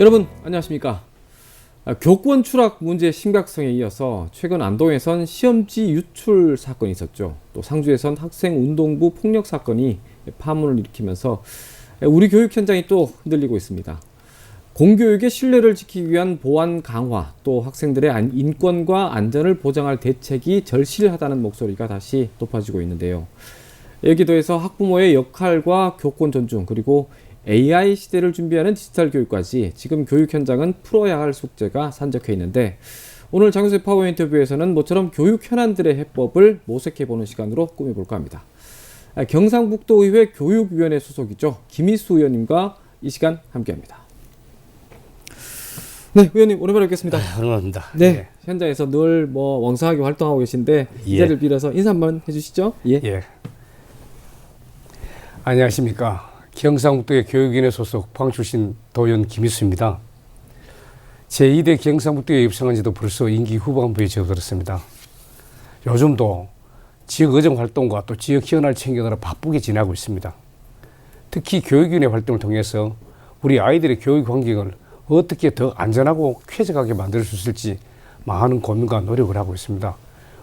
여러분 안녕하십니까. 교권 추락 문제의 심각성에 이어서 최근 안동에선 시험지 유출 사건이 있었죠. 또 상주에선 학생 운동부 폭력 사건이 파문을 일으키면서 우리 교육 현장이 또 흔들리고 있습니다. 공교육의 신뢰를 지키기 위한 보안 강화, 또 학생들의 인권과 안전을 보장할 대책이 절실하다는 목소리가 다시 높아지고 있는데요. 여기에 더해서 학부모의 역할과 교권 존중, 그리고 AI 시대를 준비하는 디지털 교육까지 지금 교육 현장은 풀어야 할 숙제가 산적해 있는데, 오늘 장효수의 파워 인터뷰에서는 모처럼 교육 현안들의 해법을 모색해보는 시간으로 꾸며볼까 합니다. 경상북도의회 교육위원회 소속이죠. 김희수 의원님과 이 시간 함께합니다. 네, 의원님 오랜만에 뵙겠습니다. 환영합니다. 네, 현장에서 늘 왕성하게 활동하고 계신데 이 자리를 빌어서 인사 한번 해주시죠. 예. 안녕하십니까. 경상북도의 교육위원회 소속 포항 출신 도의원 김희수입니다. 제2대 경상북도에 입성한 지도 벌써 임기 후반부에 접어들었습니다. 요즘도 지역 의정 활동과 또 지역 현안을 챙기느라 바쁘게 지내고 있습니다. 특히 교육위원회 활동을 통해서 우리 아이들의 교육 환경을 어떻게 더 안전하고 쾌적하게 만들 수 있을지 많은 고민과 노력을 하고 있습니다.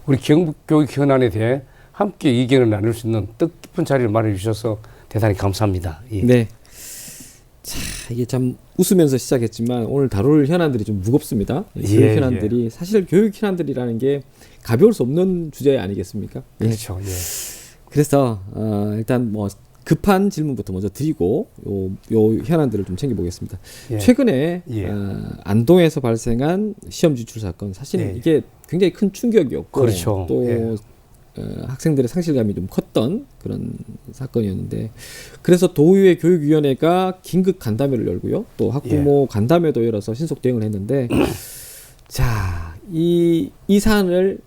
우리 경북교육 현안에 대해 함께 의견을 나눌 수 있는 뜻깊은 자리를 마련해 주셔서 대단히 감사합니다. 예. 네. 자, 이게 참 웃으면서 시작했지만 오늘 다룰 현안들이 좀 무겁습니다. 교육 현안들이 사실 교육 현안들이라는 게 가벼울 수 없는 주제 아니겠습니까? 그렇죠. 예. 그래서 일단 급한 질문부터 먼저 드리고 요 현안들을 좀 챙겨보겠습니다. 예. 최근에 안동에서 발생한 시험지 유출 사건, 사실 이게 굉장히 큰 충격이었고, 그렇죠. 또 학생들의 상실감이 좀 컸던 그런 사건이었는데, 그래서 도의회 교육위원회가 긴급 간담회를 열고요, 또 학부모 간담회도 열어서 신속 대응을 했는데, 자, 이 사안을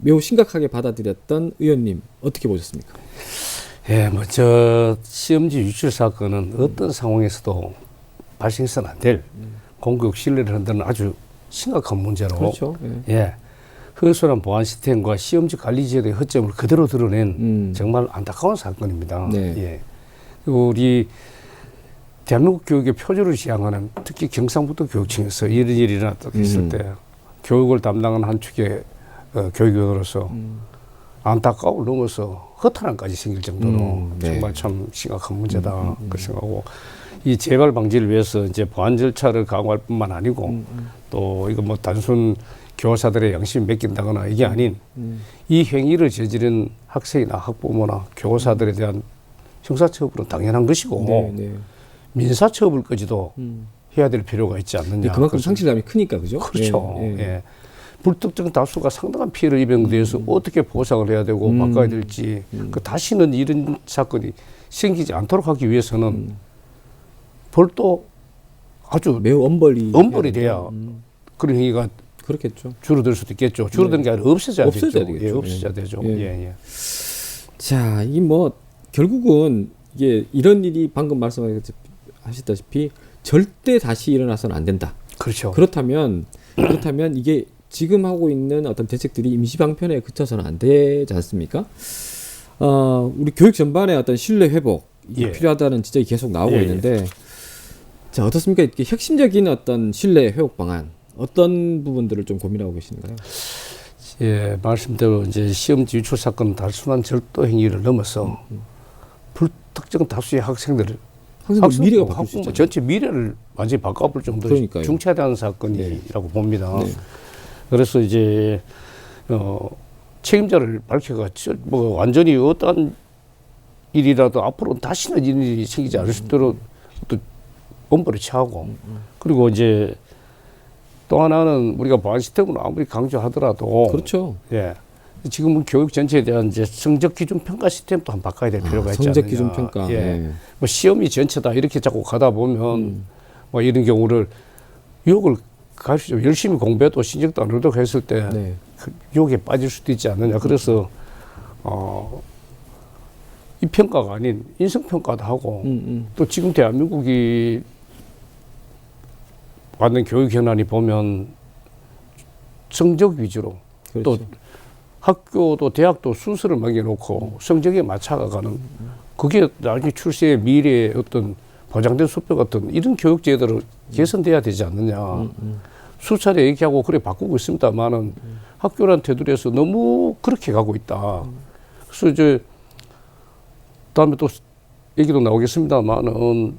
매우 심각하게 받아들였던 의원님 어떻게 보셨습니까? 예, 저 시험지 유출 사건은 어떤 상황에서도 발생해서는 안 될 공교육 신뢰를 흔드는 아주 심각한 문제로, 그렇죠. 허술한 보안 시스템과 시험지 관리 제도의 허점을 그대로 드러낸 정말 안타까운 사건입니다. 예. 그리고 우리 대한민국 교육의 표준을 지향하는, 특히 경상북도 교육청에서 이런 일이 일어났을 때 교육을 담당하는 한 축의 교육위원으로서 안타까움을 넘어서 허탈함까지 생길 정도로 정말 참 심각한 문제다 그 생각하고, 이 재발 방지를 위해서 이제 보안 절차를 강화할 뿐만 아니고 또 이거 단순 교사들의 양심이 맡긴다거나 이게 아닌 이 행위를 저지른 학생이나 학부모나 교사들에 대한 형사처벌은 당연한 것이고 민사처벌까지도 해야 될 필요가 있지 않느냐. 그만큼 상실감이 크니까, 그죠? 그렇죠. 불특정 다수가 상당한 피해를 입은 것에 대해서 어떻게 보상을 해야 되고 바꿔야 될지, 다시는 이런 사건이 생기지 않도록 하기 위해서는 벌도 아주 매우 엄벌이 돼야 그런 행위가 그렇겠죠. 줄어들 수도 있겠죠. 줄어드는 게 아니라 없어져야 되겠죠. 없어져야 되죠. 자, 결국은 이게 이런 일이 방금 말씀하셨다시피 절대 다시 일어나서는 안 된다. 그렇죠. 그렇다면 이게 지금 하고 있는 어떤 대책들이 임시 방편에 그쳐서는 안 되지 않습니까? 우리 교육 전반의 어떤 신뢰 회복 필요하다는 지적이 계속 나오고 있는데, 자, 어떻습니까? 이렇게 혁신적인 어떤 신뢰 회복 방안, 어떤 부분들을 좀 고민하고 계신가요? 예, 말씀대로 이제 시험지 유출 사건 단순한 절도 행위를 넘어서 불특정 다수의 학생들 미래가 바뀔 수 있잖아요. 전체 미래를 완전히 바꿔볼 정도로 중차대한 사건이라고 봅니다. 그래서 이제 책임자를 밝혀가 완전히 어떠한 일이라도 앞으로 다시는 이런 일이 생기지 않을 수 있도록 또 엄벌을 취하고, 그리고 이제 또 하나는 우리가 보안 시스템을 아무리 강조하더라도, 그렇죠. 지금은 교육 전체에 대한 이제 성적 기준 평가 시스템도 한번 바꿔야 될 필요가 있지 않느냐. 성적 기준 평가. 시험이 전체다 이렇게 자꾸 가다 보면 이런 경우를 유혹을 가르치죠. 열심히 공부해도 신경도 안 얻고 했을 때 그 유혹에 빠질 수도 있지 않느냐. 그래서 이 평가가 아닌 인성 평가도 하고, 또 지금 대한민국이 받는 교육 현안이 보면 성적 위주로, 또 학교도 대학도 순서를 매겨놓고 성적에 맞춰가는, 그게 나중에 출세의 미래의 어떤 보장된 수표 같은 이런 교육 제도를 개선돼야 되지 않느냐. 수차례 얘기하고 그래 바꾸고 있습니다만은 학교란 테두리에서 너무 그렇게 가고 있다. 그래서 이제 다음에 또 얘기도 나오겠습니다만은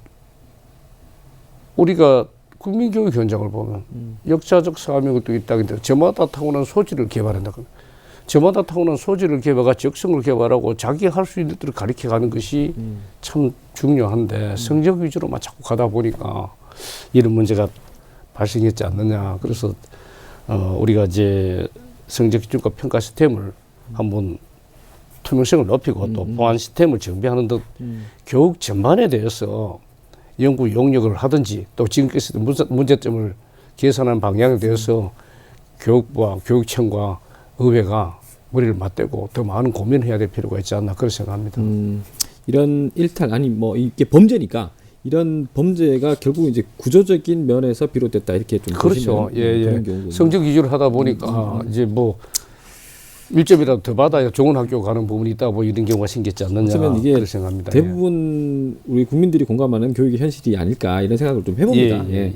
우리가 국민교육 현장을 보면 역사적 사명이 또 있다는데 저마다 타고난 소질을 개발한다. 저마다 타고난 소질을 개발하고 적성을 개발하고 자기 할 수 있는 것들을 가르쳐가는 것이 참 중요한데 성적 위주로만 자꾸 가다 보니까 이런 문제가 발생했지 않느냐. 그래서 우리가 이제 성적 기준과 평가 시스템을 한번 투명성을 높이고 또 보안 시스템을 정비하는 등 교육 전반에 대해서 연구 용역을 하든지 또 지금까지 문제점을 개선하는 방향에 대해서 교육부와 교육청과 의회가 머리를 맞대고 더 많은 고민을 해야 될 필요가 있지 않나 그렇게 생각합니다. 이런 일탈 아니 뭐 이게 범죄니까 이런 범죄가 결국 이제 구조적인 면에서 비롯됐다 이렇게 좀 그렇죠. 예. 성적 위주로 하다 보니까 이제 뭐 1점이라도 더 받아야 좋은 학교 가는 부분이 있다 뭐 이런 경우가 생겼지 않느냐 그러면 이게 생각합니다. 대부분 우리 국민들이 공감하는 교육의 현실이 아닐까 이런 생각을 좀 해봅니다. 예.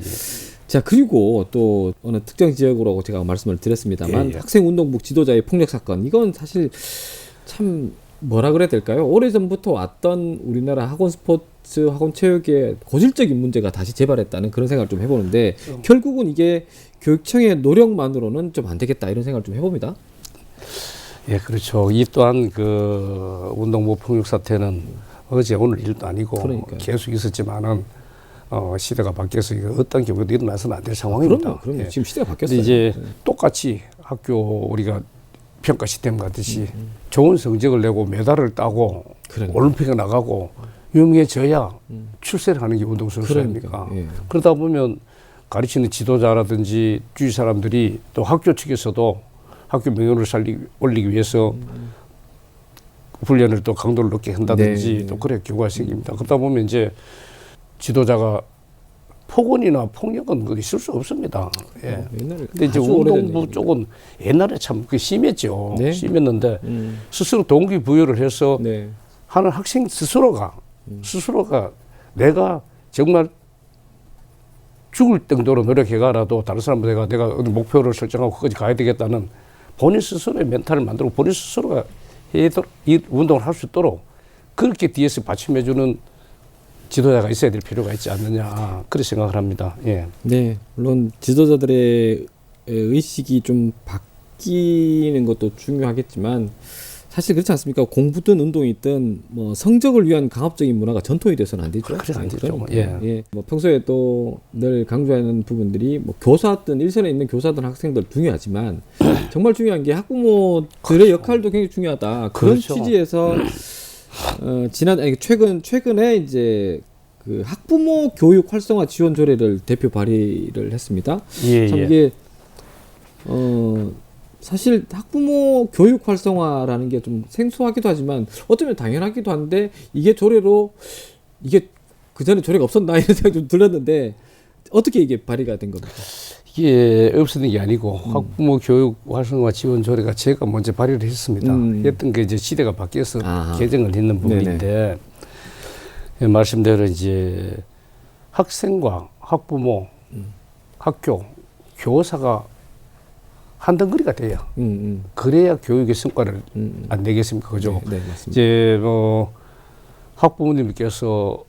자 그리고 또 어느 특정 지역으로 제가 말씀을 드렸습니다만 학생 운동부 지도자의 폭력 사건 이건 사실 참 뭐라 그래야 될까요? 오래전부터 왔던 우리나라 학원 스포츠, 학원 체육의 고질적인 문제가 다시 재발했다는 그런 생각을 좀 해보는데 결국은 이게 교육청의 노력만으로는 좀 안 되겠다 이런 생각을 좀 해봅니다. 예, 그렇죠. 이 또한 그 운동부 폭력 사태는 어제 오늘 일도 아니고 그러니까요. 계속 있었지만은 시대가 바뀌어서 이거 어떤 경우도 일어나서는 안 될 상황입니다. 그럼요. 예. 지금 시대가 바뀌었어요. 이제 똑같이 학교 우리가 평가 시스템 같듯이 좋은 성적을 내고 메달을 따고 올림픽에 나가고 유명해져야 출세를 하는 게 운동선수 아닙니까? 그러다 보면 가르치는 지도자라든지 주위 사람들이 또 학교 측에서도 학교 명예를 올리기 위해서 훈련을 또 강도를 높게 한다든지 또 그래 경우가 생깁니다. 그러다 보면 이제 지도자가 폭언이나 폭력은 있을 수 없습니다. 예. 근데 이제 운동부 쪽은 옛날에 참 심했죠. 심했는데 스스로 동기부여를 해서 하는 학생 스스로가 내가 정말 죽을 정도로 노력해가라도 다른 사람보다 내가 어느 목표를 설정하고 거기까지 가야 되겠다는 본인 스스로의 멘탈을 만들고 본인 스스로가 이 운동을 할 수 있도록 그렇게 뒤에서 받침해주는 지도자가 있어야 될 필요가 있지 않느냐 그렇게 생각을 합니다. 예. 네, 물론 지도자들의 의식이 좀 바뀌는 것도 중요하겠지만 사실 그렇지 않습니까? 공부든 운동이든 뭐 성적을 위한 강압적인 문화가 전통이 돼서는 안 되죠. 그래서 안 되죠. 예. 뭐 평소에 또 늘 강조하는 부분들이 뭐 교사든 일선에 있는 교사든 학생들 중요하지만 정말 중요한 게 학부모들의 역할도 굉장히 중요하다. 그런 취지에서 최근에 이제 그 학부모 교육 활성화 지원 조례를 대표 발의를 했습니다. 참 이게 사실 학부모 교육 활성화라는 게 좀 생소하기도 하지만 어쩌면 당연하기도 한데 이게 조례로 이게 그 전에 조례가 없었나 이런 생각이 좀 들었는데 어떻게 이게 발의가 된 겁니까? 이게 없었던 게 아니고 학부모 교육 활성화 지원 조례가 제가 먼저 발의를 했습니다. 했던 게 이제 시대가 바뀌어서 개정을 했는 부분인데 말씀대로 이제 학생과 학부모, 학교, 교사가 한 덩어리가 돼야 그래야 교육의 성과를 안 내겠습니까, 그죠? 네, 맞습니다. 이제 뭐 학부모님께서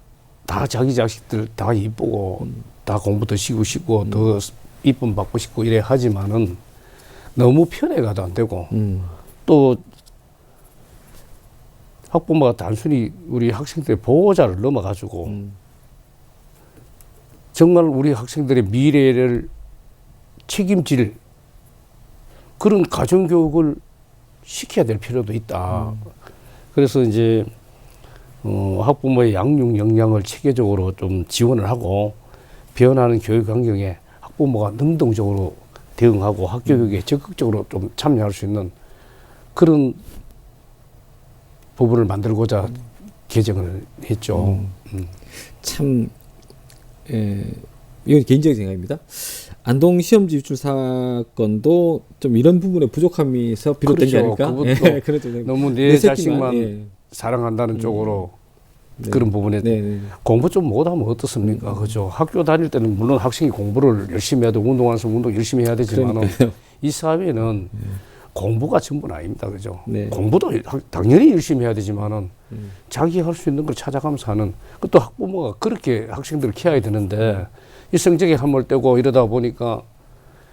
다 자기 자식들 다 이쁘고 다 공부 더 시키고 싶고 더 이쁨 받고 싶고 이래 하지만은 너무 편해가도 안 되고 또 학부모가 단순히 우리 학생들의 보호자를 넘어가지고 정말 우리 학생들의 미래를 책임질 그런 가정교육을 시켜야 될 필요도 있다. 그래서 이제 학부모의 양육 역량을 체계적으로 좀 지원을 하고 변하는 교육 환경에 학부모가 능동적으로 대응하고 학교 교육에 적극적으로 좀 참여할 수 있는 그런 부분을 만들고자 개정을 했죠. 참 이건 개인적인 생각입니다. 안동 시험지 유출 사건도 좀 이런 부분의 부족함에서 비롯된 게 아닐까? 그것도 너무 내 자식만 사랑한다는 쪽으로 네. 그런 부분에 네. 공부 좀 못하면 어떻습니까? 그죠? 학교 다닐 때는 물론 학생이 공부를 열심히 해야 되고 운동하면서 운동 열심히 해야 되지만 이 사회는 공부가 전부는 아닙니다. 그죠? 네. 공부도 당연히 열심히 해야 되지만은 자기 할 수 있는 걸 찾아가면서 하는 또 학부모가 그렇게 학생들을 키워야 되는데 이 성적에 함몰 떼고 이러다 보니까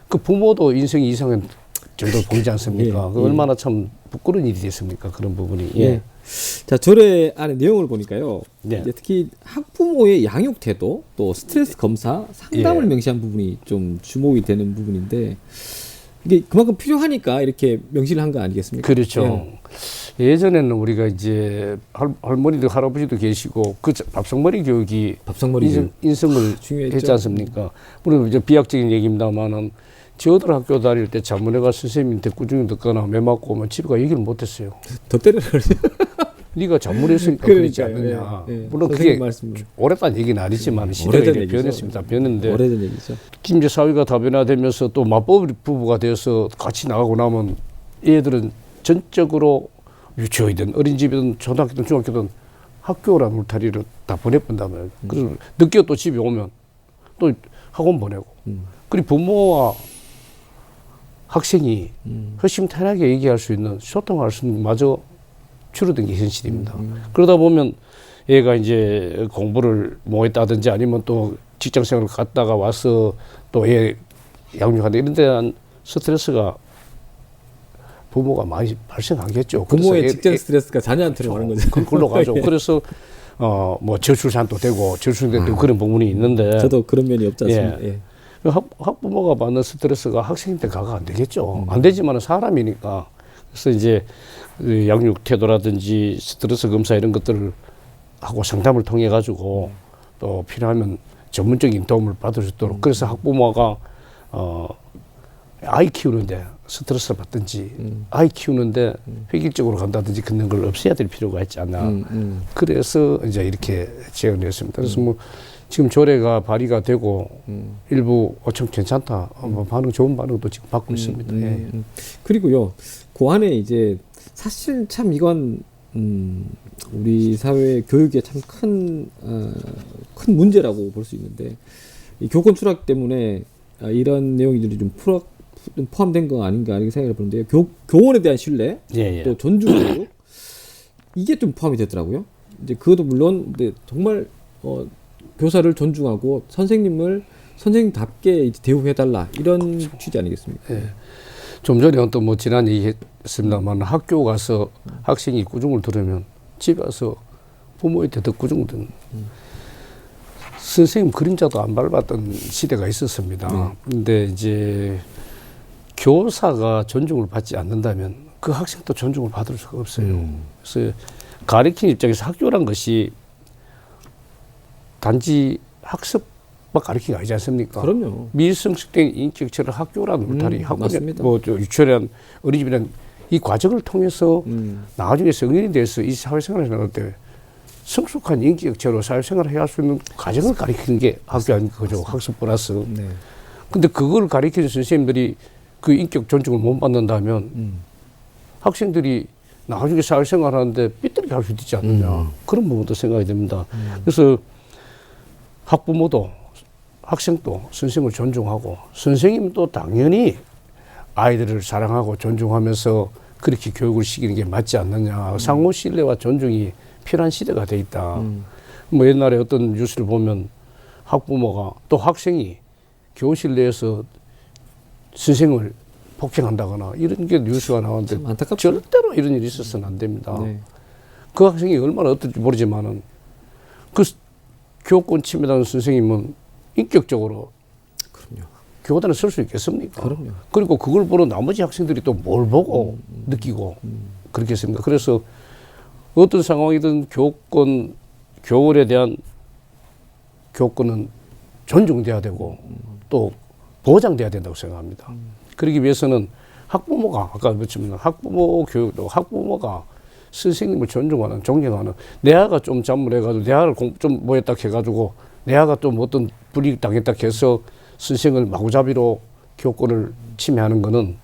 그 부모도 인생이 이상한 정도를 보이지 않습니까? 예. 얼마나 참 부끄러운 일이 됐습니까? 그런 부분이. 예. 예. 자, 절의 안에 내용을 보니까요. 네. 이제 특히 학부모의 양육 태도, 또 스트레스 검사, 상담을 예. 명시한 부분이 좀 주목이 되는 부분인데 이게 그만큼 필요하니까 이렇게 명시를 한 거 아니겠습니까? 그렇죠. 예전에는 우리가 이제 할머니도 할아버지도 계시고 그 밥상머리 교육이 밥상머리 인성을 중요했죠. 했지 않습니까? 물론 이제 비약적인 얘기입니다만은 저들 학교 다닐 때 자문회가 선생님한테 꾸중이 듣거나 매 맞고 오면 집에 가 얘기를 못했어요. 더 때려라 그러죠. 네가 자문했으니까 그러지 않느냐. 물론 그게 오래된 얘기는 아니지만 시대가 이렇게 변했습니다. 변했는데 오래된 얘기죠. 이제 사회가 다변화되면서 또 맞벌이 부부가 되어서 같이 나가고 나면 얘들은 전적으로 유치원이든 어린이집이든 초등학교든 중학교든 학교라는 울타리를 다 보내본다면 그래서 늦게 또 집에 오면 또 학원 보내고 그리고 부모와 학생이 허심탄회하게 얘기할 수 있는 소통할 수 있는 마저 줄어든 게 현실입니다. 그러다 보면 얘가 이제 공부를 뭐 했다든지 아니면 또 직장 생활을 갔다가 와서 또 애 양육하는 이런 데 대한 스트레스가 부모가 많이 발생하겠죠. 부모의 직장 스트레스가 자녀한테로 가는 거죠. 그걸로 가죠. 그래서 뭐 저출산도 되고 저출산도 그런 부분이 있는데 저도 그런 면이 없지 않습니까? 예. 학부모가 받는 스트레스가 학생한테 가가 안 되겠죠. 안 되지만은 사람이니까. 그래서 이제 양육 태도라든지 스트레스 검사 이런 것들을 하고 상담을 통해 가지고 또 필요하면 전문적인 도움을 받을 수 있도록 그래서 학부모가 아이 키우는데 스트레스를 받든지 아이 키우는데 획일적으로 간다든지 그런 걸 없애야 될 필요가 있지 않나. 그래서 이제 이렇게 제안을 했습니다. 그래서 뭐 지금 조례가 발의가 되고 일부 참 괜찮다. 뭐 반응 좋은 반응도 지금 받고 있습니다. 예. 그리고요. 그 안에 이제 사실 참 이건 우리 사회 교육에 참 큰 문제라고 볼 수 있는데 이 교권 추락 때문에 이런 내용들이 좀 포함된 거 아닌가 이렇게 생각을 해보는데요. 교원에 대한 신뢰, 또 존중 교육 이게 좀 포함이 되더라고요. 이제 그것도 물론 근데 정말 교사를 존중하고 선생님답게 이제 대우해달라 이런 취지 아니겠습니까? 예. 좀 전에 또 뭐 지난 얘기했습니다만 학교 가서 학생이 꾸중을 들으면 집에 와서 부모한테 더 꾸중을 듣는 선생님 그림자도 안 밟았던 시대가 있었습니다. 근데 이제 교사가 존중을 받지 않는다면 그 학생도 존중을 받을 수가 없어요. 그래서 가르치는 입장에서 학교란 것이 단지 학습만 가르치는 게 아니지 않습니까? 그럼요. 미성숙된 인격체를 학교라는 울타리, 학원에 뭐 유치원이란 어린이집이란 이 과정을 통해서 나중에 성인이 돼서 이 사회생활을 나갈 때 성숙한 인격체로 사회생활을 해야 할 수 있는 과정을 가르치는 게 학교 아닙니까? 그죠? 학습 플러스. 네. 근데 그걸 가르치는 선생님들이 그 인격 존중을 못 받는다면 학생들이 나중에 사회생활 하는데 삐뚤게 할 수 있지 않느냐. 그런 부분도 생각이 됩니다. 그래서 학부모도 학생도 선생님을 존중하고 선생님도 당연히 아이들을 사랑하고 존중하면서 그렇게 교육을 시키는 게 맞지 않느냐. 상호 신뢰와 존중이 필요한 시대가 돼 있다. 뭐 옛날에 어떤 뉴스를 보면 학부모가 또 학생이 교실 내에서 선생을 폭행한다거나 이런 게 뉴스가 나왔는데 절대로 이런 일이 있어서는 안 됩니다. 네. 그 학생이 얼마나 어떨지 모르지만은 그 교권 침해당한 선생님은 인격적으로 교단에 설 수 있겠습니까? 그럼요. 그리고 그걸 보는 나머지 학생들이 또 뭘 보고 느끼고 그렇겠습니까? 그래서 어떤 상황이든 교원에 대한 교권은 존중돼야 되고 또 보장돼야 된다고 생각합니다. 그러기 위해서는 학부모가 아까 말했지만 학부모 교육도 학부모가 선생님을 존중하는 존경하는 내 아가 좀 잔물해가지고 내 아를 좀 뭐했다 해가지고 내 아가 좀 어떤 불이익 당했다 해서 선생을 마구잡이로 교권을 침해하는 거는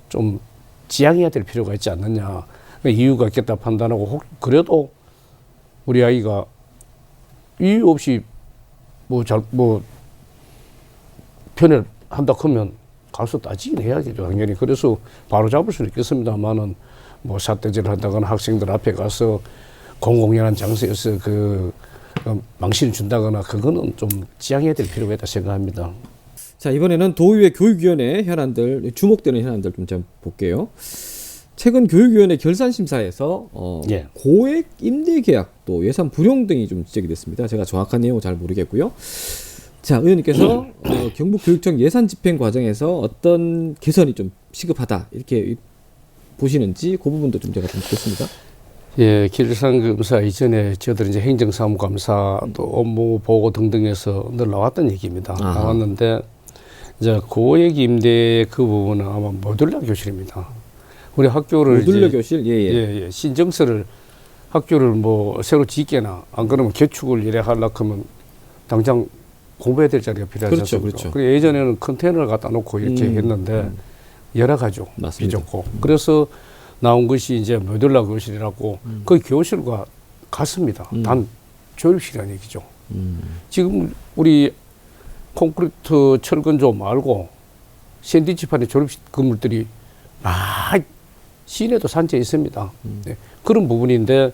좀 지양해야 될 필요가 있지 않느냐. 이유가 있겠다 판단하고 그래도 우리 아이가 이유 없이 뭐 편을 한다 하면 가서 따지긴 해야겠죠, 당연히. 그래서 바로 잡을 수는 있겠습니다만은 뭐 삿대질을 한다거나 학생들 앞에 가서 공공연한 장소에서 그 망신을 준다거나 그거는 좀 지양해야 될 필요가 있다 생각합니다. 자, 이번에는 도의회 교육위원회 현안들, 주목되는 현안들 좀 볼게요. 최근 교육위원회 결산심사에서 예. 고액 임대계약 또 예산 불용 등이 좀 지적이 됐습니다. 제가 정확한 내용은 잘 모르겠고요. 자, 의원님께서 경북교육청 예산 집행 과정에서 어떤 개선이 좀 시급하다 이렇게 보시는지 그 부분도 좀 제가 좀 듣겠습니다. 예, 결산검사 이전에 저들 이제 행정사무감사 또 업무 보고 등등에서 늘 나왔던 얘기입니다. 아하. 나왔는데 이제 고액 임대 그 부분은 아마 모듈러 교실입니다. 우리 학교를 모듈러 이제 교실 예. 신정서를 학교를 뭐 새로 짓게나 안 그러면 개축을 이래 하려고 하면 당장 공부해야 될 자리가 필요하지 그렇죠, 않습니까? 그렇죠. 그래 예전에는 컨테이너를 갖다 놓고 이렇게 했는데 여러 가지로 맞습니다. 비좁고 그래서 나온 것이 이제 모듈러 교실이라고 그 교실과 같습니다. 단 조립실이라는 얘기죠. 지금 우리 콘크리트 철근조 말고 샌드위치판의 조립실 건물들이 막 시내도 산재에 있습니다. 네. 그런 부분인데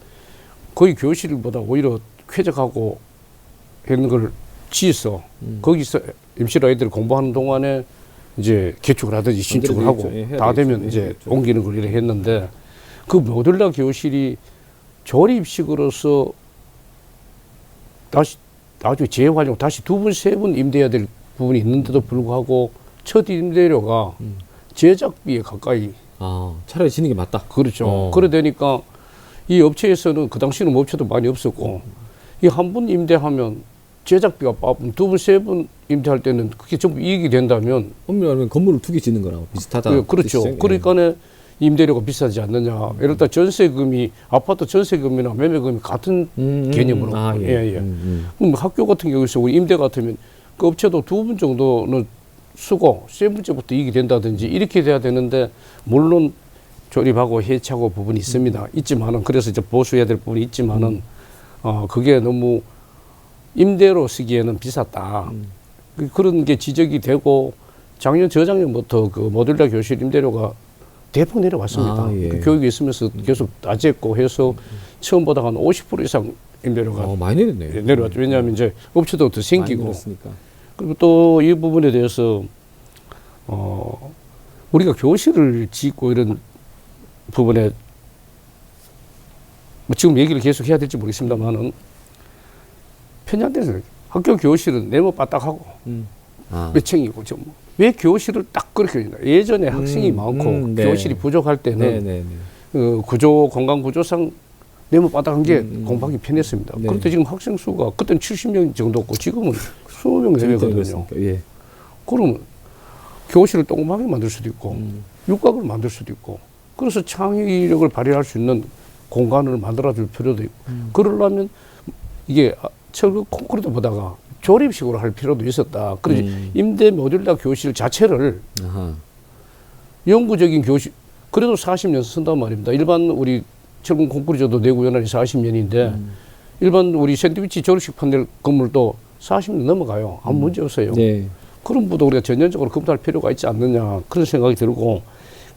거의 교실보다 오히려 쾌적하고 이런 걸 지어서 거기서 임시로 아이들이 공부하는 동안에 이제 개축을 하든지 신축을 하고 다 되면 이제 옮기는 걸 이렇게 했는데 그 모듈러 교실이 조립식으로서 다시 나중에 재활용 다시 두 번, 세 번 임대해야 될 부분이 있는데도 불구하고 첫 임대료가 제작비에 가까이 차라리 지는 게 맞다. 그렇죠. 그래 되니까 이 업체에서는 그 당시는 업체도 많이 없었고 이 한 번 임대하면 제작비가 두 번, 세 번 임대할 때는 그게 전부 이익이 된다면 엄밀하면 건물을 두 개 짓는 거랑 비슷하다. 예, 그렇죠. 그러니까 임대료가 비싸지 않느냐. 예를 들어 전세금이 아파트 전세금이나 매매금이 같은 개념으로. 그럼 학교 같은 경우에서 우리 임대 같으면 그 업체도 두 번 정도는 쓰고 세 번째부터 이익이 된다든지 이렇게 돼야 되는데 물론 조립하고 해체하고 부분이 있습니다. 있지만은 그래서 이제 보수해야 될 부분이 있지만은 그게 너무 임대로 쓰기에는 비쌌다. 그런 게 지적이 되고 작년 저작년부터 그 모듈러 교실 임대료가 대폭 내려왔습니다. 그 교육이 있으면서 계속 낮았고 해서 처음보다 한 50% 이상 임대료가 많이 내렸네요. 내려왔죠. 왜냐하면 이제 업체도 더 생기고 많이 그리고 또 이 부분에 대해서 우리가 교실을 짓고 이런 부분에 뭐 지금 얘기를 계속 해야 될지 모르겠습니다만은 편향돼서 학교 교실은 네모 바닥하고 몇 층이고 왜 교실을 딱 그렇게 했나? 예전에 학생이 많고 교실이 부족할 때는 구조 공간 구조상 네모 바닥한 게 공부하기 편했습니다. 그런데 지금 학생 수가 그때는 70명 정도였고 지금은 20명 내외거든요. 그러면 교실을 조그맣게 만들 수도 있고 육각을 만들 수도 있고 그래서 창의력을 발휘할 수 있는 공간을 만들어줄 필요도 있고 그러려면 이게 철근 콘크리트 보다가 조립식으로 할 필요도 있었다. 그래서 임대 모듈러 교실 자체를 영구적인 교실 그래도 40년 쓴단 말입니다. 일반 우리 철근 콘크리트도 내구 연한이 40년인데 일반 우리 샌드위치 조립식 판넬 건물도 40년 넘어가요. 아무 문제 없어요. 그런 부분도 우리가 전면적으로 검토할 필요가 있지 않느냐 그런 생각이 들고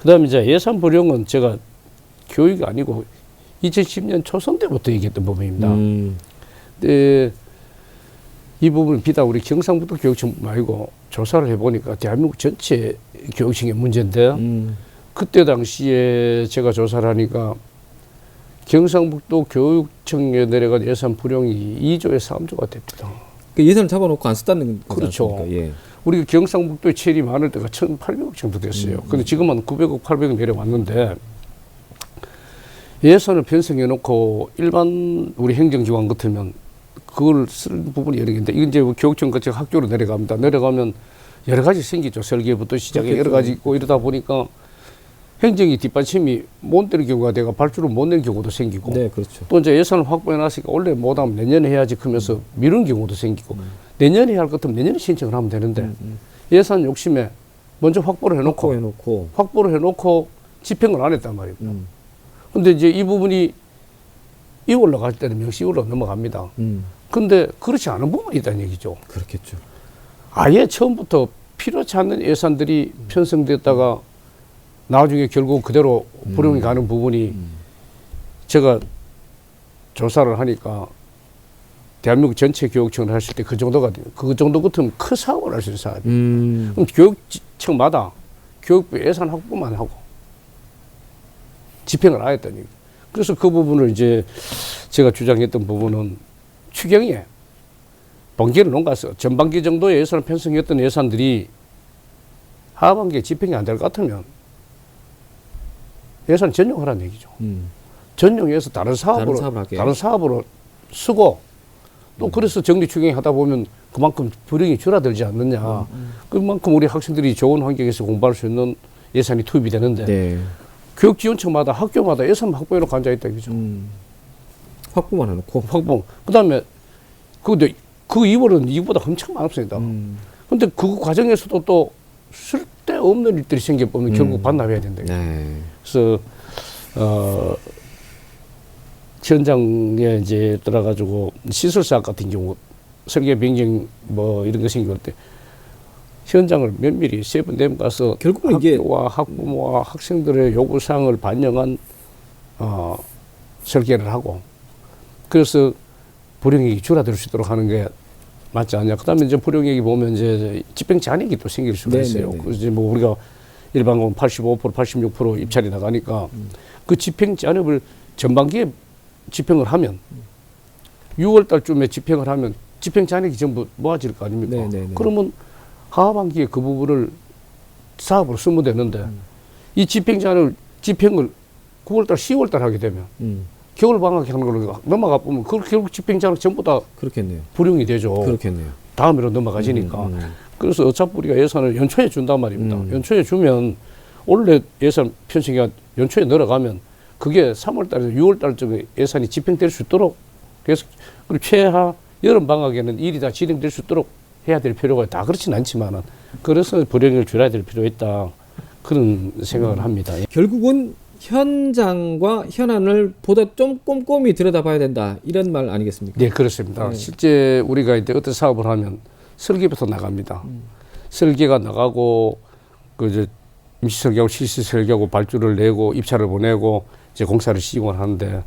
그다음에 이제 예산 불용은 제가 교육이 아니고 2010년 초선 때부터 얘기했던 부분입니다. 근데 이 부분은 비단 우리 경상북도 교육청 말고 조사를 해보니까 대한민국 전체 교육청의 문제인데 그때 당시에 제가 조사를 하니까 경상북도 교육청에 내려간 예산 불용이 2조에서 3조가 됩니다. 그 예산을 잡아놓고 안 썼다는 거죠. 그렇죠. 우리 경상북도에 체일이 많을 때가 1,800억 정도 됐어요. 근데 지금은 900억, 800억 내려왔는데 예산을 편성해 놓고 일반 우리 행정기관 같으면 그걸 쓸 부분이 여러 개인데 이건 이제 교육청 같이 학교로 내려갑니다. 내려가면 여러 가지 생기죠. 설계부터 시작해 여러 가지 있고 이러다 보니까 행정이 뒷받침이 못 되는 경우가 내가 발주를 못 내는 경우도 생기고 또 이제 예산을 확보해 놨으니까 원래 못하면 내년에 해야지 그러면서 미루는 경우도 생기고 내년에 해야 할 것 같으면 내년에 신청을 하면 되는데 예산 욕심에 먼저 확보를 해놓고 집행을 안 했단 말입니다. 근데 이제 이 부분이 이 올라갈 때는 명시 올라 넘어갑니다. 근데 그렇지 않은 부분이 있다는 얘기죠. 그렇겠죠. 아예 처음부터 필요치 않는 예산들이 편성됐다가 나중에 결국 그대로 불용이 가는 부분이 제가 조사를 하니까 대한민국 전체 교육청을 하실 때 그 정도가 돼요. 그 정도 같으면 큰 사업을 할 수 있는 사업이. 그럼 교육청마다 교육부 예산 확보만 하고 집행을 안 했다는 얘기죠. 그래서 그 부분을 이제 제가 주장했던 부분은 추경에 번개를 농가서 전반기 정도의 예산을 편성했던 예산들이 하반기에 집행이 안 될 것 같으면 예산 전용하라는 얘기죠. 전용해서 다른 사업으로 쓰고 또 그래서 정리 추경이 하다 보면 그만큼 불용이 줄어들지 않느냐. 그만큼 우리 학생들이 좋은 환경에서 공부할 수 있는 예산이 투입이 되는데 네. 교육지원청마다 학교마다 예산 확보해놓고 앉아있다 이거죠. 확보만 해놓고. 확보. 그다음에 근데 그 이월은 이보다 엄청 많습니다. 근데 그 과정에서도 또 쓸데없는 일들이 생겨보면 결국 반납해야 된다. 네. 그래서 현장에 이제 들어가지고 시설사업 같은 경우 설계 변경 뭐 이런 거 생길 때 현장을 면밀히 3번 4번 가서 결국은 이게 학교와 학부모와 학생들의 요구사항을 반영한 설계를 하고 그래서 불용액이 줄어들 수 있도록 하는 게 맞지 않냐. 그다음에 이제 불용액이 보면 이제 집행 잔액이 또 생길 수가 있어요. 그래서 뭐 우리가 일반고는 85%, 86% 입찰이 나가니까 그 집행 잔액을 전반기에 집행을 하면 6월 달쯤에 집행을 하면 집행 잔액이 전부 모아질 거 아닙니까? 네네네. 그러면 하반기에 그 부분을 사업으로 쓰면 되는데 이 집행 잔액을 집행을 9월 달, 10월 달 하게 되면 겨울 방학에 하는 걸로 넘어가 보면 그 결국 집행 잔액 전부 다 그렇겠네요. 불용이 되죠. 그렇겠네요. 다음으로 넘어가지니까. 그래서 어차피 우리가 예산을 연초에 준단 말입니다. 연초에 주면 원래 예산 편성이 연초에 늘어가면 그게 3월 달에서 6월 달쯤에 예산이 집행될 수 있도록 그래서 그리고 최하 여름 방학에는 일이 다 진행될 수 있도록 해야 될 필요가 다 그렇진 않지만은 그래서 불용을 줄여야 될 필요가 있다 그런 생각을 합니다. 결국은 현장과 현안을 보다 좀 꼼꼼히 들여다봐야 된다 이런 말 아니겠습니까? 네, 그렇습니다. 실제 우리가 이제 어떤 사업을 하면 설계부터 나갑니다. 설계가 나가고 그 이제 임시 설계하고 실시 설계하고 발주를 내고 입찰을 보내고 이제 공사를 시공을 하는데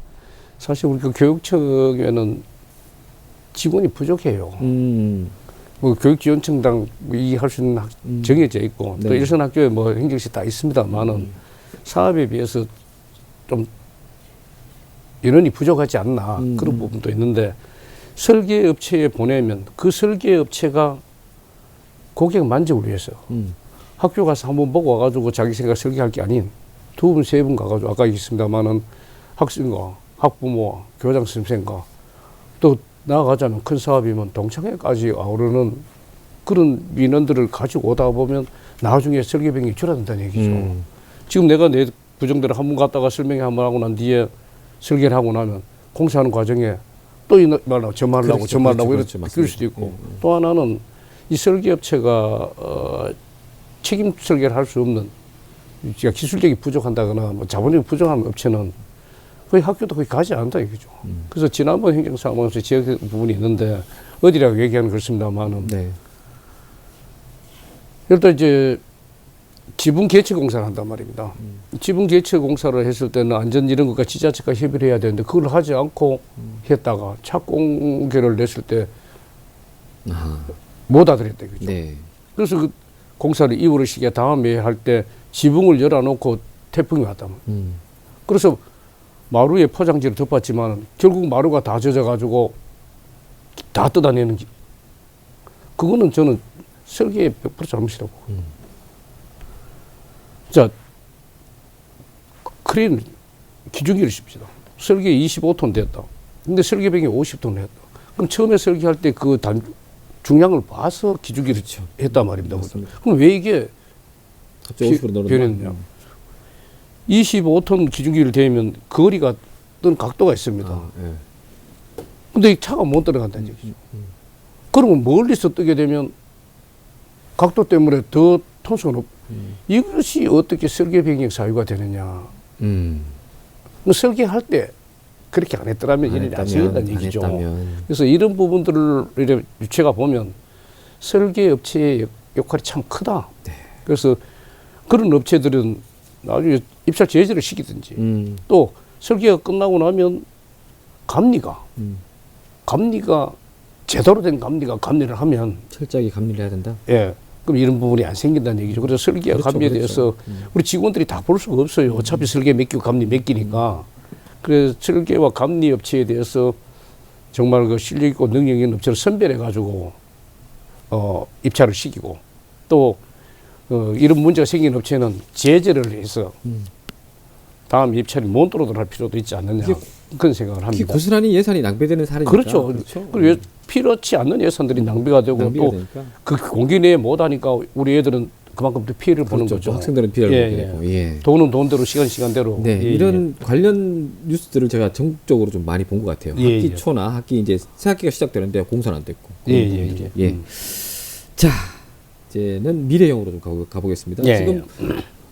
사실 우리 그 교육청에는 직원이 부족해요. 뭐 교육지원청당 이할 수 있는 정해져 있고 또 일선학교에 뭐 행정시 다 있습니다만은 사업에 비해서 좀 인원이 부족하지 않나 그런 부분도 있는데 설계업체에 보내면 그 설계업체가 고객 만족을 위해서 학교 가서 한번 보고 와가지고 자기 생각 설계할 게 아닌 2번, 3번 가가지고 아까 얘기했습니다만은 학생과 학부모와 교장 선생과 또 나아가자면 큰 사업이면 동창회까지 아우르는 그런 민원들을 가지고 오다 보면 나중에 설계 비용이 줄어든다는 얘기죠. 지금 내가 내 부정대로 한 번 갔다가 설명회 한 번 하고 난 뒤에 설계를 하고 나면 공사하는 과정에 또 이 말하고 저 말하고 저 말하고 이럴 수도 있고 또 하나는 이 설계업체가 책임 설계를 할 수 없는 기술력이 부족한다거나 뭐 자본력이 부족한 업체는 거의 학교도 거의 가지 않는다 이거죠. 그래서 지난번 행정사무소에서 지역의 부분이 있는데 어디라고 얘기하는 그렇습니다만은 일단 이제 지분 개체 공사를 한단 말입니다. 지분 개체 공사를 했을 때는 안전 이런 것과 지자체가 협의를 해야 되는데 그걸 하지 않고 했다가 착공계를 냈을 때 못 아들했다 이거죠. 네. 그래서 그 공사를 2월 시기에 다음에 할 때 지붕을 열어놓고 태풍이 왔다. 그래서 마루에 포장지를 덮었지만 결국 마루가 다 젖어가지고 다 뜯어내는 그거는 저는 설계의 100% 잘못이라고. 자, 크레인 기중기를 씁시다. 설계 25톤 됐다. 근데 설계병이 50톤 했다. 그럼 처음에 설계할 때 그 중량을 봐서 기중기를 했단 말입니다. 맞습니다. 그럼 왜 이게 변했느냐? 25톤 기중기를 대면 거리가 어떤 각도가 있습니다. 근데 이 차가 못 들어간다는 얘기죠. 그러면 멀리서 뜨게 되면 각도 때문에 더 톤수가 이것이 어떻게 설계 변경 사유가 되느냐. 설계할 때 그렇게 안 했더라면 이런 일이 안 생긴다는 얘기죠. 그래서 이런 부분들을 이렇게 유체가 보면 설계 업체의 역할이 참 크다. 네. 그래서 그런 업체들은 나중에 입찰 제재를 시키든지 또 설계가 끝나고 나면 감리가 제대로 된 감리를 하면 철저하게 감리를 해야 된다. 예. 그럼 이런 부분이 안 생긴다는 얘기죠. 그래서 설계와 그렇죠, 감리에 대해서 우리 직원들이 다 볼 수가 없어요. 어차피 설계 맡기고 감리 맡기니까. 그래서 설계와 감리 업체에 대해서 정말 그 실력 있고 능력 있는 업체를 선별해 가지고 입찰을 시키고 또 이런 문제가 생긴 업체는 제재를 해서 다음 입찰이 못 들어오도록 할 필요도 있지 않느냐 그런 생각을 합니다. 고스란히 예산이 낭비되는 사례니까. 그렇죠. 그리고 필요치 않는 예산들이 낭비가 되고 또 그 공기 내에 못하니까 우리 애들은 그만큼 또 피해를 보는 거죠. 학생들은 피해를 보게 되고. 예. 돈은 돈대로 시간대로. 네, 이런 관련 뉴스들을 제가 전국적으로 좀 많이 본 것 같아요. 학기 초나 학기 이제 새 학기가 시작되는데 공사는 안 됐고. 자, 이제는 미래형으로 좀 가보겠습니다. 지금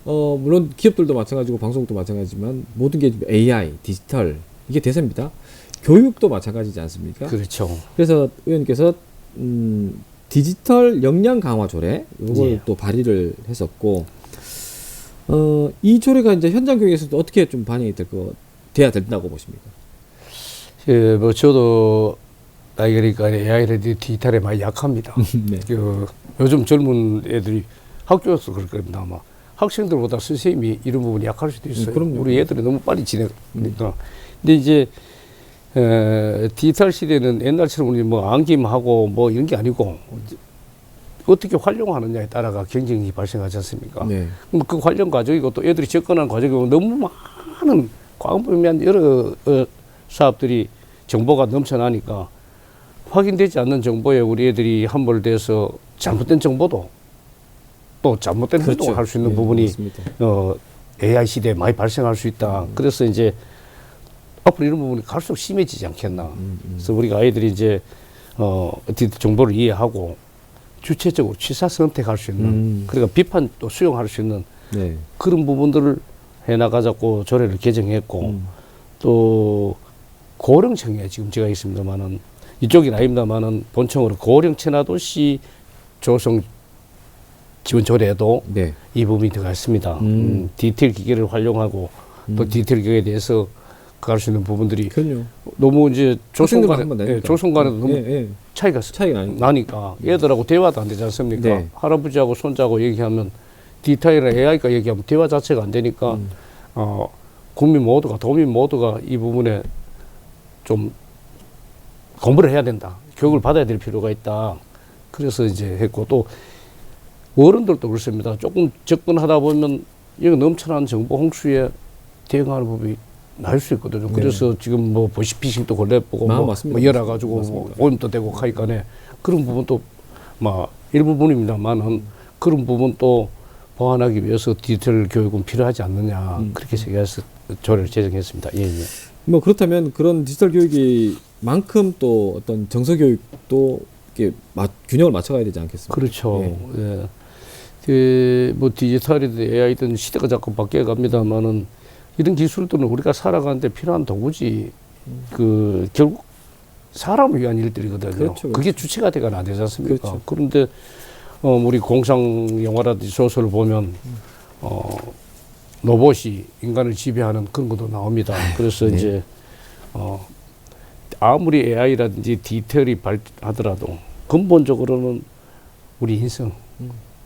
물론 기업들도 마찬가지고 방송국도 마찬가지지만 모든 게 AI, 디지털 이게 대세입니다. 교육도 마찬가지지 않습니까? 그렇죠. 그래서 의원님께서 디지털 역량 강화 조례 이걸 또 발의를 했었고 이 조례가 이제 현장 교육에서도 어떻게 좀 반영이 돼야 된다고 보십니까? 예, 뭐 저도 나이 그러니까 AI나 디지털에 많이 약합니다. 네. 요즘 젊은 애들이 학교에서 그럴 겁니다. 아마 학생들보다 선생님이 이런 부분이 약할 수도 있어요. 그럼요. 우리 애들이 너무 빨리 지내니까. 근데 이제 디지털 시대는 옛날처럼 우리 뭐 안김하고 뭐 이런 게 아니고 어떻게 활용하느냐에 따라가 경쟁이 발생하지 않습니까? 네. 그럼 그 활용 과정이고 또 애들이 접근하는 과정이고 너무 많은 광범위한 여러 사업들이 정보가 넘쳐나니까 확인되지 않는 정보에 우리 애들이 함몰돼서 잘못된 정보도 또 잘못된 행동을 할 수 있는 부분이 AI 시대에 많이 발생할 수 있다. 그래서 이제 앞으로 이런 부분이 갈수록 심해지지 않겠나. 그래서 우리가 아이들이 이제 정보를 이해하고 주체적으로 취사 선택할 수 있는 그러니까 비판도 수용할 수 있는 그런 부분들을 해나가자고 조례를 개정했고 또 고령청에 지금 제가 있습니다만은 이쪽이 아닙니다만은 본청으로 고령 천하도시 조성 지원 조례에도 이 부분이 들어가 있습니다. 디테일 기계를 활용하고 또 디테일 기계에 대해서 갈 수 있는 부분들이 너무 이제 조성간에도 너무 차이가 나니까 얘들하고 대화도 안 되지 않습니까? 할아버지하고 손자하고 얘기하면 디테일이나 AI가 얘기하면 대화 자체가 안 되니까 국민 모두가 도민 모두가 이 부분에 좀 공부를 해야 된다. 교육을 받아야 될 필요가 있다. 그래서 이제 했고 또 어른들도 그렇습니다. 조금 접근하다 보면 이거 넘쳐나는 정보 홍수에 대응하는 법이 나올 수 있거든요. 그래서 지금 뭐 보시피싱도 걸려보고 뭐 열어가지고 오염도 되고 하니까네 그런 부분도 뭐 일부분입니다만은 그런 부분도 보완하기 위해서 디지털 교육은 필요하지 않느냐 그렇게 생각해서 조례를 제정했습니다. 뭐 그렇다면 그런 디지털 교육이 만큼 또 어떤 정서 교육도 이렇게 균형을 맞춰가야 되지 않겠습니까? 그렇죠. 뭐 디지털이든 AI든 시대가 자꾸 바뀌어갑니다만은 이런 기술들은 우리가 살아가는데 필요한 도구지. 결국 사람을 위한 일들이거든요. 그게 주체가 되거나 안 되지 않습니까? 그런데 우리 공상 영화라든지 소설을 보면 로봇이 인간을 지배하는 그런 것도 나옵니다. 그래서 이제 아무리 AI라든지 디테일이 발하더라도 근본적으로는 우리 인성,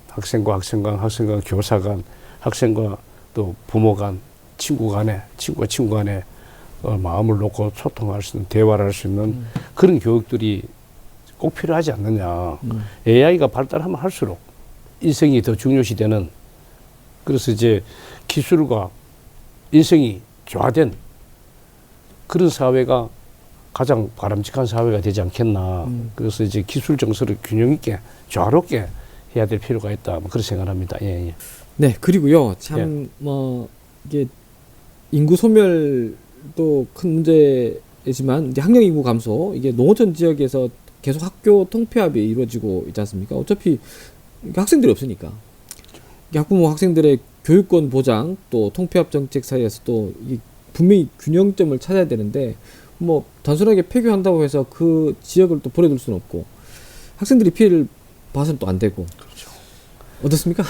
학생과 학생 간, 학생과 교사 간, 학생과 또 부모 간, 친구 간에, 친구와 친구 간에 마음을 놓고 소통할 수 있는, 대화를 할 수 있는 그런 교육들이 꼭 필요하지 않느냐. AI가 발달하면 할수록 인성이 더 중요시되는, 그래서 이제 기술과 인성이 조화된 그런 사회가 가장 바람직한 사회가 되지 않겠나. 그래서 이제 기술 정서를 균형 있게 조화롭게 해야 될 필요가 있다. 뭐 그런 생각을 합니다. 네, 그리고요, 참, 이게 인구 소멸도 큰 문제이지만, 이제 학령 인구 감소, 이게 농어촌 지역에서 계속 학교 통폐합이 이루어지고 있지 않습니까? 어차피 학생들이 없으니까. 학부모 학생들의 교육권 보장, 또 통폐합 정책 사이에서 또 이 분명히 균형점을 찾아야 되는데 뭐 단순하게 폐교한다고 해서 그 지역을 또 버려둘 수는 없고 학생들이 피해를 봐서는 또 안 되고. 그렇죠. 어떻습니까?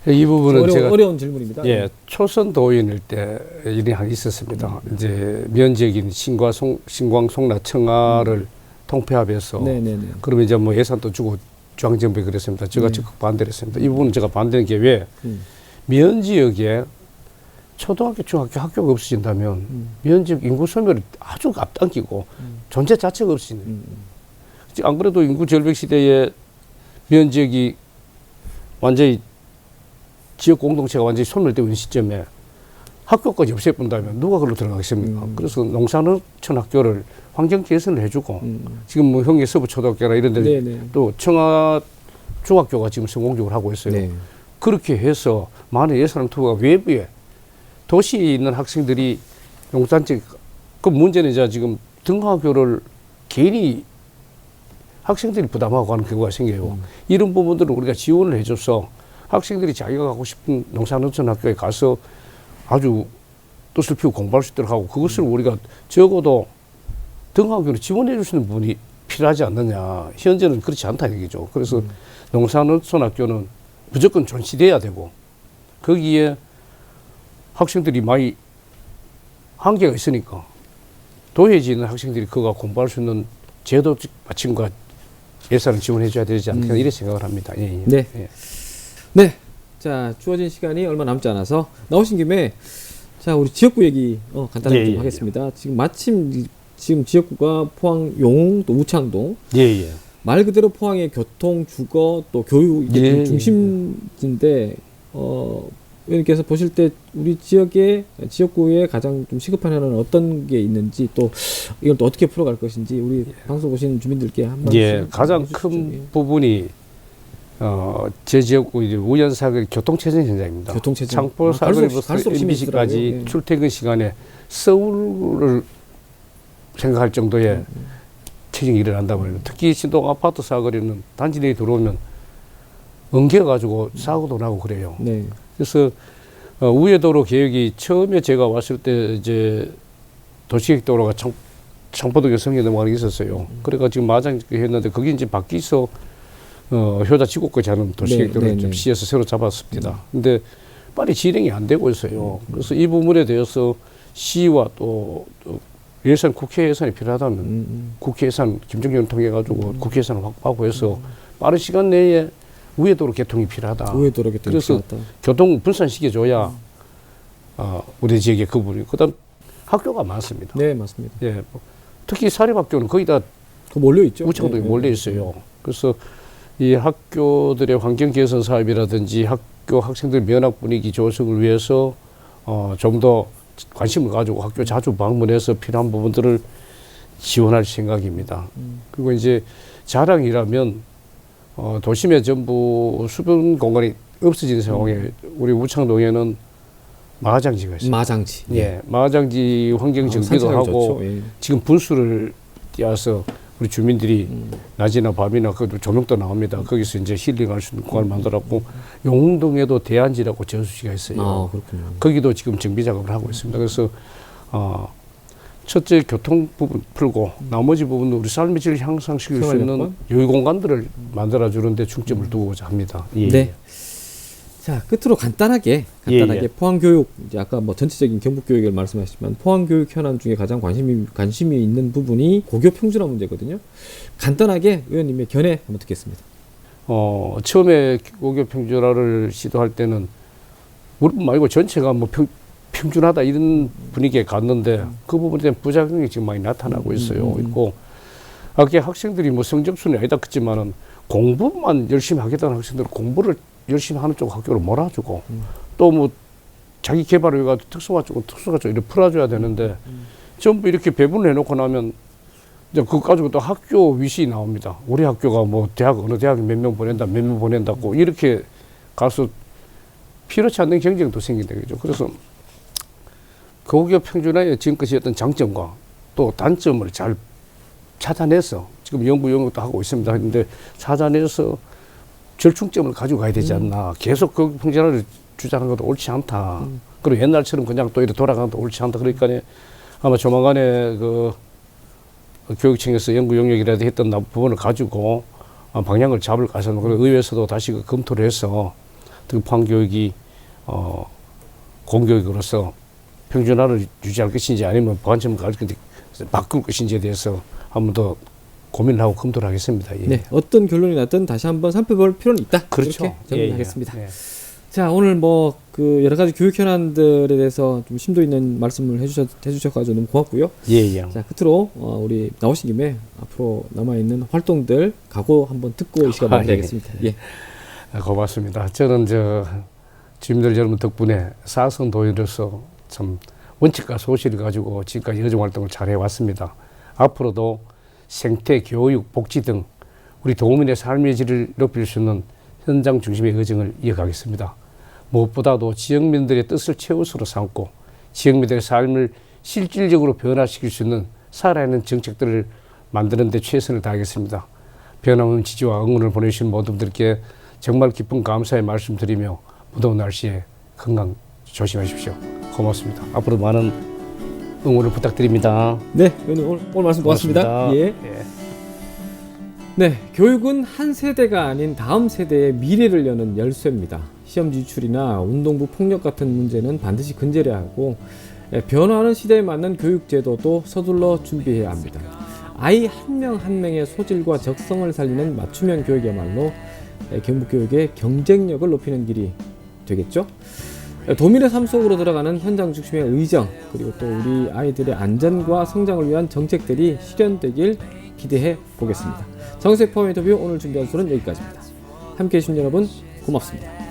이 부분은 제가 어려운 질문입니다. 예, 초선 도인일 때 일이 한 있었습니다. 이제 면적인 신광 송라 청하를 통폐합해서 네네네. 그러면 이제 뭐 예산도 주고 중앙정부에 그랬습니다. 제가 적극 반대를 했습니다. 이 부분은 제가 반대하는 게 왜 면 지역에 초등학교, 중학교 학교가 없어진다면 면 지역 인구 소멸이 아주 앞당기고 존재 자체가 없어지는. 안 그래도 인구 절벽 시대에 면 지역이 완전히 지역 공동체가 완전히 소멸되고 있는 시점에 학교까지 없애본다면 누가 그걸로 들어가겠습니까? 그래서 농산어촌 학교를 환경 개선을 해주고 지금 뭐 형의 서부초등학교나 이런 데 또 청하 중학교가 지금 성공적으로 하고 있어요. 네. 그렇게 해서 많은 예산 투구가 외부에 도시에 있는 학생들이 농산지 그 문제는 이제 지금 등하교를 개인이 학생들이 부담하고 하는 경우가 생겨요. 이런 부분들을 우리가 지원을 해줘서 학생들이 자기가 가고 싶은 농산어촌 학교에 가서 아주 뜻을 피우고 공부할 수 있도록 하고 그것을 우리가 적어도 등하교를 지원해 주시는 분이 필요하지 않느냐. 현재는 그렇지 않다 얘기죠. 그래서 농산어촌 학교는 무조건 존치돼야 되고 거기에 학생들이 많이 한계가 있으니까 도해지에 있는 학생들이 그거 공부할 수 있는 제도적 받침과 예산을 지원해 줘야 되지 않겠나 이렇게 생각을 합니다. 예, 예. 네. 예. 네. 자, 주어진 시간이 얼마 남지 않아서 나오신 김에 자, 우리 지역구 얘기 간단하게 좀 하겠습니다. 지금 마침 지금 지역구가 포항 용흥 또 우창동. 예. 말 그대로 포항의 교통, 주거 또 교육 이게 중심지인데 의원님께서 보실 때 우리 지역구에 가장 좀 시급한 현안은 어떤 게 있는지 또 이걸 또 어떻게 풀어갈 것인지 우리 방송 보시는 주민들께 한 말씀 가장 큰 부분이 제 지역구 우연사거리 교통체증 현장입니다. 창포사거리부터 MBC까지 출퇴근 시간에 서울을 생각할 정도의 체증이 일어난다고 해요. 특히 신동 아파트 사거리는 단지 내에 들어오면 엉겨가지고 사고도 나고 그래요. 네. 그래서 우회도로 계획이 처음에 제가 왔을 때 이제 도시계획도로가 창포도교 성에 넘어가는 게 있었어요. 그래가 지금 마장 했는데 그게 이제 바뀌어서 효자 지구까지 하는 도시계획도로를 좀 시에서 새로 잡았습니다. 근데 빨리 진행이 안 되고 있어요. 그래서 이 부분에 대해서 시와 또 예산, 국회 예산이 필요하다면 국회 예산 김정균을 통해 가지고 국회 예산을 확보하고 해서 빠른 시간 내에 우회도로 개통이 필요하다. 우회도로 개통이 그래서 필요하다. 교통 분산시켜줘야 우리 지역의 그 부분이. 그다음 학교가 많습니다. 네, 맞습니다. 예, 특히 사립학교는 거의 다 몰려 있죠. 우창동에 몰려 있어요. 그래서 이 학교들의 환경 개선 사업이라든지 학교 학생들 면학 분위기 조성을 위해서 좀 더 관심을 가지고 학교 자주 방문해서 필요한 부분들을 지원할 생각입니다. 그리고 이제 자랑이라면 도심에 전부 수변 공간이 없어진 상황에 우리 우창동에는 마장지가 있어요. 마장지. 예, 마장지 환경 정비도 하고 예. 지금 분수를 띄어서 우리 주민들이 낮이나 밤이나 그 조명도 나옵니다. 거기서 이제 힐링할 수 있는 공간을 만들었고 용동에도 대안지라고 저수지가 있어요. 그렇군요. 거기도 지금 정비 작업을 하고 있습니다. 그래서 첫째 교통 부분 풀고 나머지 부분은 우리 삶의 질을 향상시킬 수 있는 여유 공간들을 만들어 주는데 중점을 두고자 합니다. 예. 네. 자, 끝으로 간단하게 포항 교육 이제 아까 뭐 전체적인 경북 교육을 말씀하셨지만 포항 교육 현안 중에 가장 관심이 있는 부분이 고교 평준화 문제거든요. 간단하게 의원님의 견해 한번 듣겠습니다. 처음에 고교 평준화를 시도할 때는 우리 말고 전체가 뭐 평준하다 이런 분위기에 갔는데 그 부분에 대한 부작용이 지금 많이 나타나고 있어요. 있고 아까 학생들이 뭐 성적순이 아니다 그랬지만은 공부만 열심히 하겠다는 학생들은 공부를 열심히 하는 쪽 학교로 몰아주고 또 뭐 자기 개발을 위해 특수화 쪽은 특수화 쪽 이렇게 풀어줘야 되는데 전부 이렇게 배분을 해놓고 나면 이제 그거 가지고 또 학교 위시 나옵니다. 우리 학교가 뭐 대학 어느 대학에 몇 명 보낸다고 이렇게 가서 필요치 않는 경쟁도 생긴다 그죠. 그래서 고교 평준화의 지금까지 어떤 장점과 또 단점을 잘 찾아내서 지금 연구 영역도 하고 있습니다. 근데 찾아내서 절충점을 가지고 가야 되지 않나. 계속 그 평준화를 주장하는 것도 옳지 않다. 그리고 옛날처럼 그냥 또 이렇게 돌아가도 옳지 않다. 그러니까 아마 조만간에 그 교육청에서 연구 용역이라도 했던 부분을 가지고 방향을 잡을 것은 그리고 의회에서도 다시 검토를 해서 포항 교육이 공교육으로서 평준화를 유지할 것인지 아니면 보완점을 바꿀 것인지에 대해서 한번 더 고민을 하고 검토를 하겠습니다. 예. 네, 어떤 결론이 났든 다시 한번 살펴볼 필요는 있다. 그렇죠. 이렇게 정리하겠습니다. 예, 예. 자, 오늘 그 여러 가지 교육 현안들에 대해서 좀 심도 있는 말씀을 해주셔가지고 너무 고맙고요. 예. 자, 끝으로 우리 나오신 김에 앞으로 남아있는 활동들 각오 한번 듣고 이 시간 마무리하겠습니다. 예. 고맙습니다. 저는 주민들 여러분 덕분에 사선도인으로서 참 원칙과 소실을 가지고 지금까지 여정 활동을 잘 해왔습니다. 앞으로도 생태, 교육, 복지 등 우리 도민의 삶의 질을 높일 수 있는 현장 중심의 여정을 이어가겠습니다. 무엇보다도 지역민들의 뜻을 최우수로 삼고 지역민들의 삶을 실질적으로 변화시킬 수 있는 살아있는 정책들을 만드는 데 최선을 다하겠습니다. 변함없는 지지와 응원을 보내주신 모든 분들께 정말 깊은 감사의 말씀드리며 무더운 날씨에 건강 조심하십시오. 고맙습니다. 앞으로 많은 응원을 부탁드립니다. 네, 오늘 말씀 고맙습니다. 예. 네, 교육은 한 세대가 아닌 다음 세대의 미래를 여는 열쇠입니다. 시험 지출이나 운동부 폭력 같은 문제는 반드시 근절해야 하고 변화하는 시대에 맞는 교육 제도도 서둘러 준비해야 합니다. 아이 한 명 한 명의 소질과 적성을 살리는 맞춤형 교육이야말로 경북교육의 경쟁력을 높이는 길이 되겠죠. 도민의 삶 속으로 들어가는 현장 중심의 의정, 그리고 또 우리 아이들의 안전과 성장을 위한 정책들이 실현되길 기대해 보겠습니다. 정세 포함 인터뷰 오늘 준비한 수는 여기까지입니다. 함께해 주신 여러분 고맙습니다.